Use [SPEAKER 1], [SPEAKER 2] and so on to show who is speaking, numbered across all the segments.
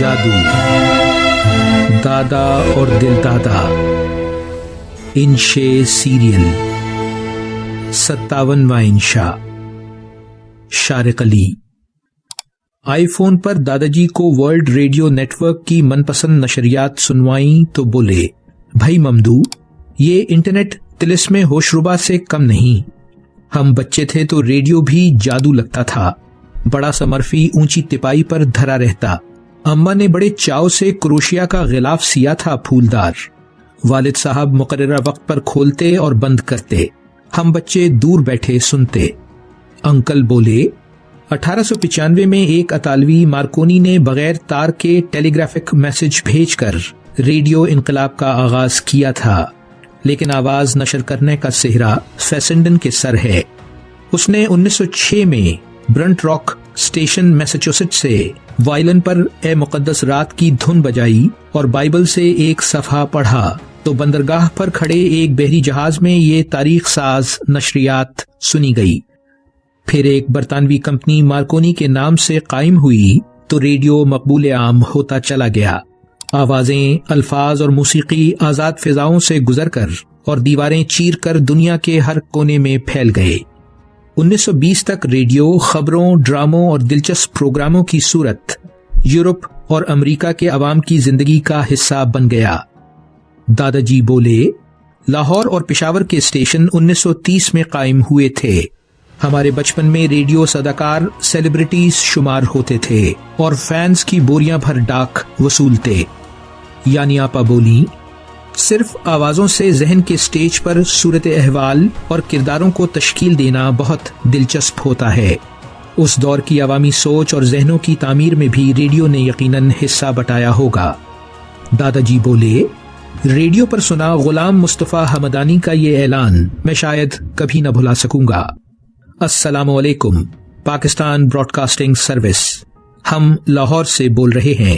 [SPEAKER 1] جادو، دادا اور دل دادا، انشے سیریل، 57واں انشا، شارق علی۔ آئی فون پر دادا جی کو ورلڈ ریڈیو نیٹ ورک کی من پسند نشریات سنوائیں تو بولے، بھائی ممدو، یہ انٹرنیٹ طلسم ہوشربا سے کم نہیں۔ ہم بچے تھے تو ریڈیو بھی جادو لگتا تھا، بڑا سا مرفی اونچی تپائی پر دھرا رہتا۔ اماں نے بڑے چاؤ سے کروشیا کا غلاف سیا تھا پھولدار، والد صاحب مقررہ وقت پر کھولتے اور بند کرتے، ہم بچے دور بیٹھے سنتے۔ انکل بولے، 1895 میں ایک اطالوی مارکونی نے بغیر تار کے ٹیلی گرافک میسج بھیج کر ریڈیو انقلاب کا آغاز کیا تھا، لیکن آواز نشر کرنے کا سہرا فیسنڈن کے سر ہے۔ اس نے 1906 میں برنٹ راک اسٹیشن میساچوسٹس سے وائلن پر اے مقدس رات کی دھن بجائی اور بائبل سے ایک صفحہ پڑھا تو بندرگاہ پر کھڑے ایک بحری جہاز میں یہ تاریخ ساز نشریات سنی گئی۔ پھر ایک برطانوی کمپنی مارکونی کے نام سے قائم ہوئی تو ریڈیو مقبول عام ہوتا چلا گیا۔ آوازیں، الفاظ اور موسیقی آزاد فضاؤں سے گزر کر اور دیواریں چیر کر دنیا کے ہر کونے میں پھیل گئے۔ 1920 تک ریڈیو خبروں، ڈراموں اور دلچسپ پروگراموں کی صورت یورپ اور امریکہ کے عوام کی زندگی کا حصہ بن گیا۔ دادا جی بولے، لاہور اور پشاور کے اسٹیشن 1930 میں قائم ہوئے تھے۔ ہمارے بچپن میں ریڈیو صداکار سیلیبریٹیز شمار ہوتے تھے اور فینس کی بوریاں بھر ڈاک وصولتے۔ یعنی آپا بولی، صرف آوازوں سے ذہن کے سٹیج پر صورت احوال اور کرداروں کو تشکیل دینا بہت دلچسپ ہوتا ہے۔ اس دور کی عوامی سوچ اور ذہنوں کی تعمیر میں بھی ریڈیو نے یقیناً حصہ بٹایا ہوگا۔ دادا جی بولے، ریڈیو پر سنا غلام مصطفیٰ حمدانی کا یہ اعلان میں شاید کبھی نہ بھلا سکوں گا۔ السلام علیکم، پاکستان براڈ کاسٹنگ سروس، ہم لاہور سے بول رہے ہیں۔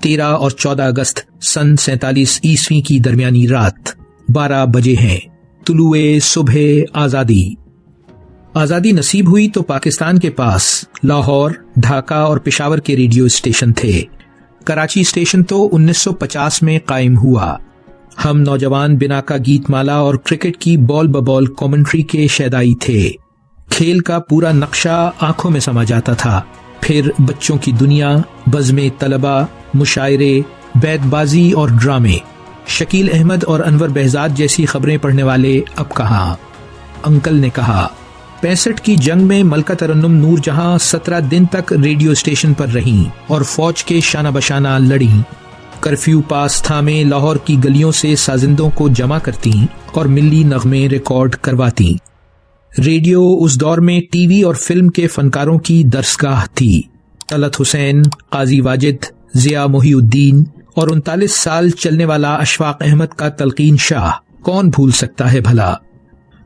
[SPEAKER 1] 13 اور 14 اگست سن 47 عیسوی کی درمیانی رات 12 بجے ہیں، طلوع صبح آزادی۔ آزادی نصیب ہوئی تو پاکستان کے پاس لاہور، ڈھاکہ اور پشاور کے ریڈیو اسٹیشن تھے۔ کراچی اسٹیشن تو 1950 میں قائم ہوا۔ ہم نوجوان بنا کا گیت مالا اور کرکٹ کی بال ببال کامنٹری کے شیدائی تھے۔ کھیل کا پورا نقشہ آنکھوں میں سما جاتا تھا۔ پھر بچوں کی دنیا، بزم طلبہ، مشاعرے، بیت بازی اور ڈرامے، شکیل احمد اور انور بہزاد جیسی خبریں پڑھنے والے اب کہاں۔ انکل نے کہا، 65 کی جنگ میں ملکہ ترنم نور جہاں 17 دن تک ریڈیو اسٹیشن پر رہیں اور فوج کے شانہ بشانہ لڑیں۔ کرفیو پاس تھامے لاہور کی گلیوں سے سازندوں کو جمع کرتیں اور ملی نغمے ریکارڈ کرواتی۔ ریڈیو اس دور میں ٹی وی اور فلم کے فنکاروں کی درسگاہ تھی۔ طلعت حسین، قاضی واجد، ضیاء محی الدین اور 39 سال چلنے والا اشفاق احمد کا تلقین شاہ کون بھول سکتا ہے بھلا۔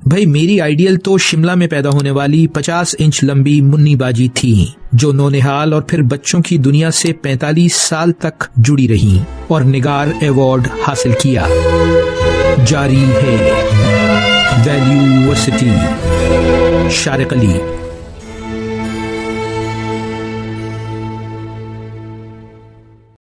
[SPEAKER 1] بھائی میری آئیڈیل تو شملہ میں پیدا ہونے والی 50 انچ لمبی منی باجی تھی، جو نونہال اور پھر بچوں کی دنیا سے 45 سال تک جڑی رہیں اور نگار ایوارڈ حاصل کیا۔ جاری ہے ویلیو ورسٹی، شارق علی۔